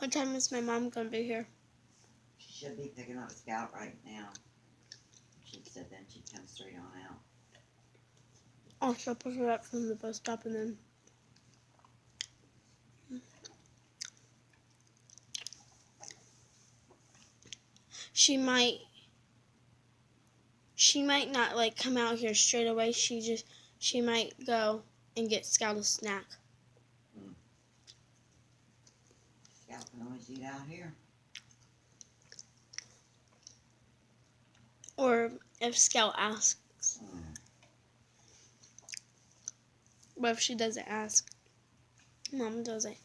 What time is my mom gonna be here? She should be picking up Scout right now. She said then she'd come straight on out. I'll still pick her up from the bus stop and then. She might not like come out here straight away. She might go and get Scout a snack. Scout can always eat out here. Or if Scout asks. But if she doesn't ask, Mom does it.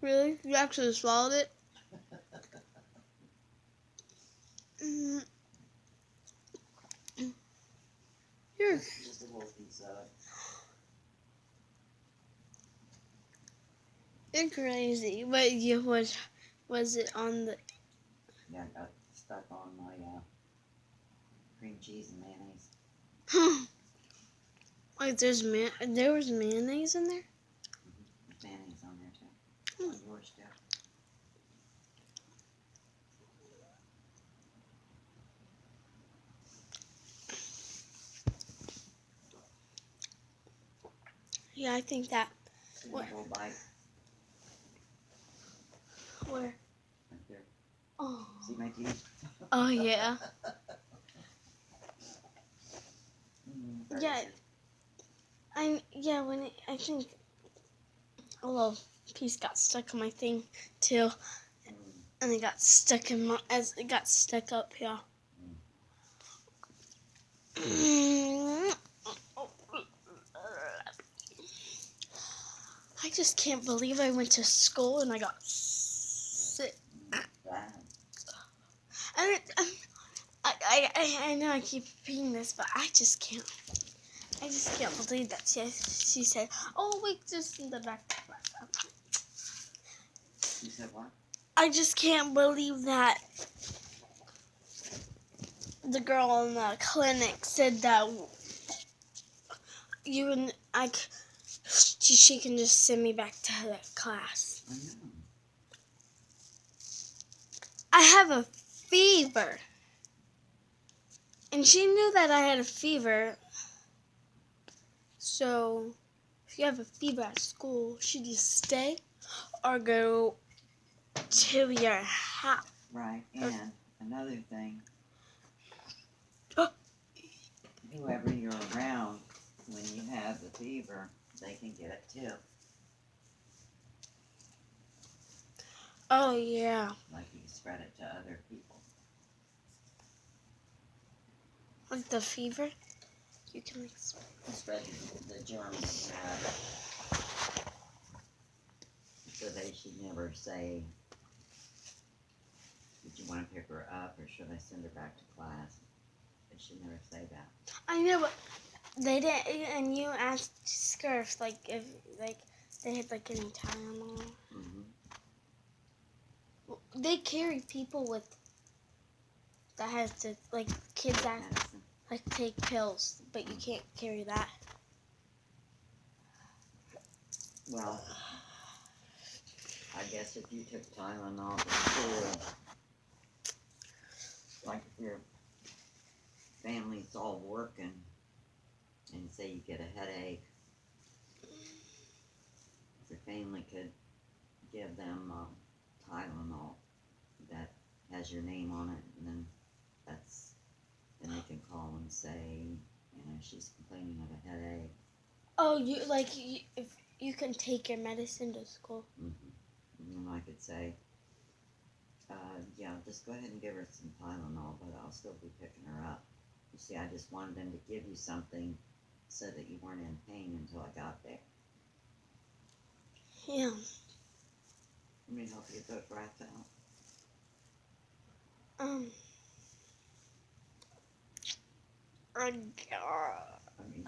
Really? You actually swallowed it? You're Just a little piece of it. You're crazy. But was it on the? Yeah, I got stuck on my cream cheese and mayonnaise. Like there was mayonnaise in there? There's mayonnaise on there too. On yours too. Yeah, I think that. Take a little bite. Where? Right there. Oh. See my teeth? Oh yeah. Yeah. I think a little piece got stuck on my thing too, and it got stuck as it got stuck up here. I just can't believe I went to school and I got sick. And I know I keep repeating this, but I just can't believe that she said, "Oh, wait, just in the back." You said what? I just can't believe that the girl in the clinic said that she can just send me back to the class. I know. I have a fever. And she knew that I had a fever. So, if you have a fever at school, should you stay or go to your house? Right, and another thing, whoever you're around when you have the fever, they can get it too. Oh, yeah. Like you spread it to other people. Like the fever? You can like Spread the germs you have. So they should never say, did you want to pick her up or should I send her back to class? They should never say that. I know, but they didn't. And you asked Scurf if they had any Tylenol. They carry people with that has to kids that take pills, but you can't carry that. Well, I guess if you took Tylenol before, like if your family's all working and say you get a headache, the family could give them Tylenol that has your name on it, and then they can call and say, she's complaining of a headache. Oh, if you can take your medicine to school. And then I could say, yeah, just go ahead and give her some Tylenol, but I'll still be picking her up. You see, I just wanted them to give you something so that you weren't in pain until I got there. Yeah. Let me help you get those rats out. Oh God. Let me go up. Let me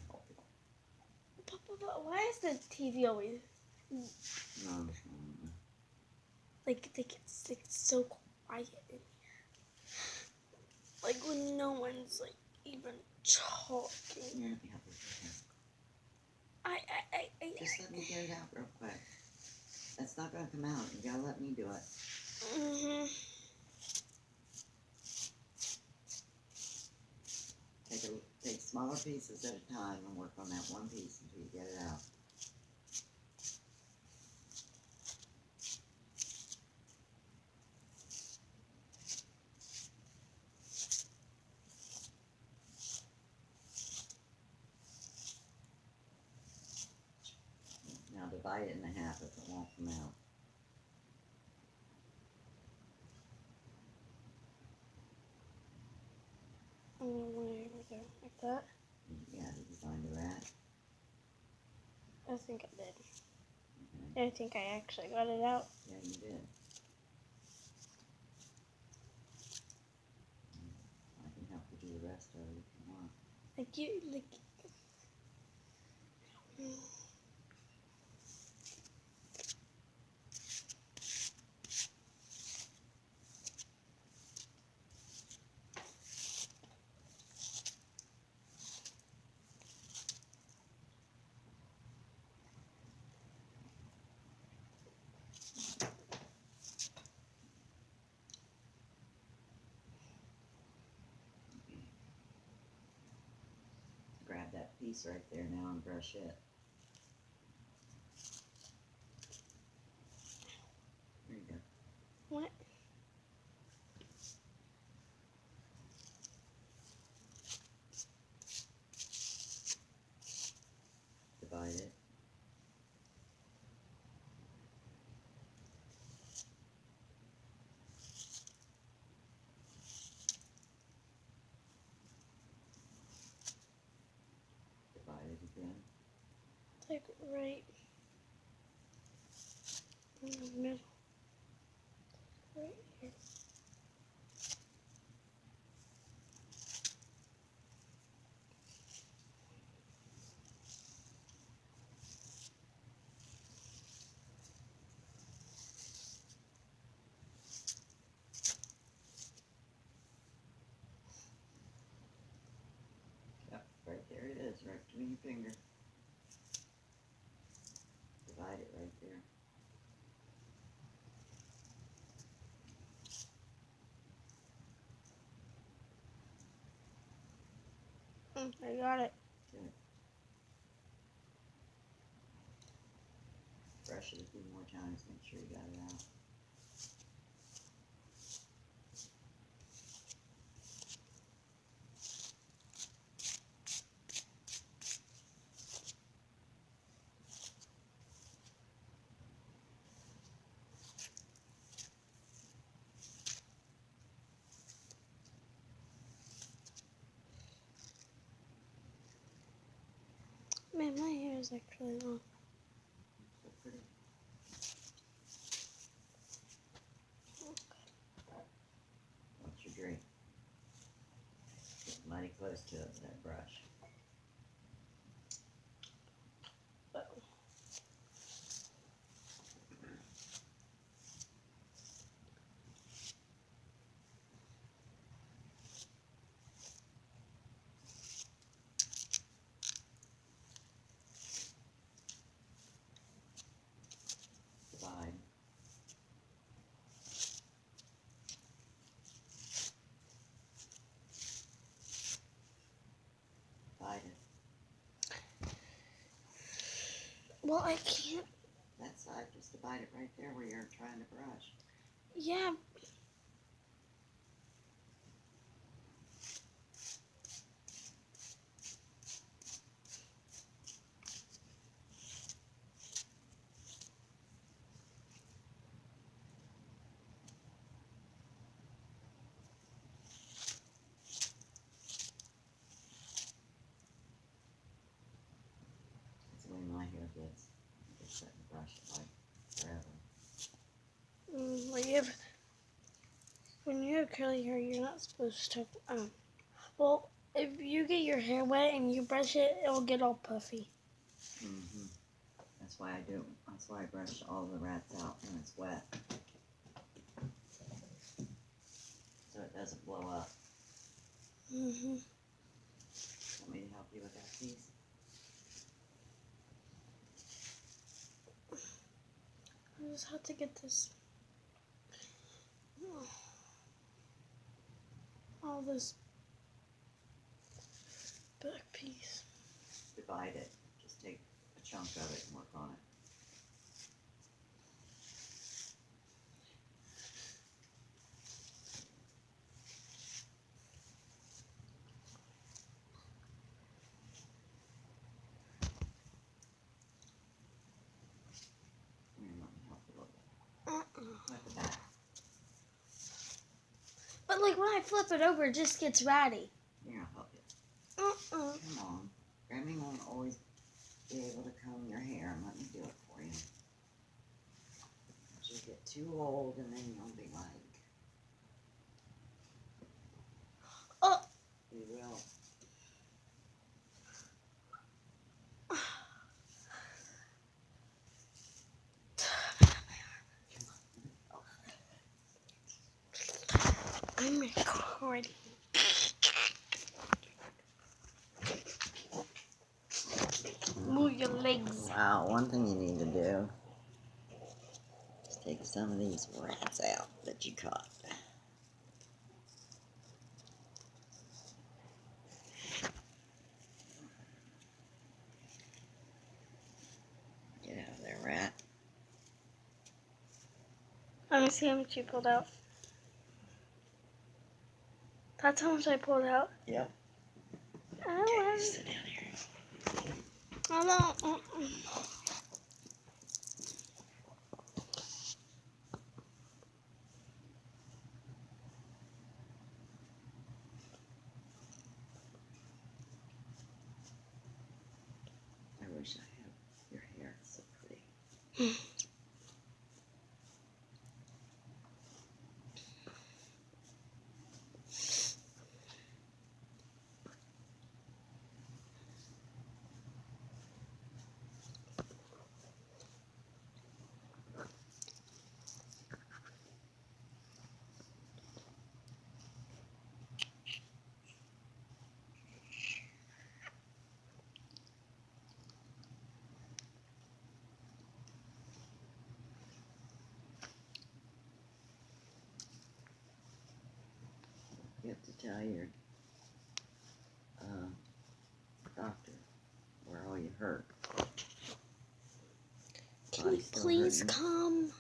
help you. Papa, why is the TV always No. like it's so quiet in here? Like when no one's like even talking. Here, let me help you. Just let me get it out real quick. That's not gonna come out. You gotta let me do it. Take smaller pieces at a time and work on that one piece until you get it out. Now divide it in half if it won't come out. Like that. Yeah, did you find the rat? I think I did. Okay. I think I actually got it out. Yeah, you did. I can help you do the rest of it if you want. Grab that piece right there now and brush it. There you go. What? Divide it. Divide it again. Like right in the middle. Right here. Yep, right there it is, right between your finger. Divide it right there. I got it. Good. Brush it a few more times, make sure you got it out. Man, my hair is actually long. So pretty. What's your drink? Get mighty close to it with that brush. Well, I can't. That side, just divide it right there where you're trying to brush. Yeah. That's the way my hair gets. I just sit and brush it like forever. Well, when you have curly hair, you're not supposed to. Well, if you get your hair wet and you brush it, it'll get all puffy. Mm-hmm. That's why I do. That's why I brush all the rats out when it's wet. So it doesn't blow up. Mm-hmm. Want me to help you with that piece? I just have to get this. All this back piece. Divide it. Just take a chunk of it and work on it. Here, let me help you a little bit. Flip it back. But like when I flip it over, it just gets ratty. Here, I'll help you. Come on. Grammy won't always be able to comb your hair, and let me do it for you. You'll get too old, and then you'll be like, Oh. You will. I'm recording. Move your legs. Wow, one thing you need to do is take some of these rats out that you caught. Get out of there, rat. Let me see how much you pulled out. That's how much I pulled out. Yep. Oh, Okay, sit down here. I don't. I wish I had your hair. It's so pretty. You have to tell your doctor where all you hurt. Can you please come?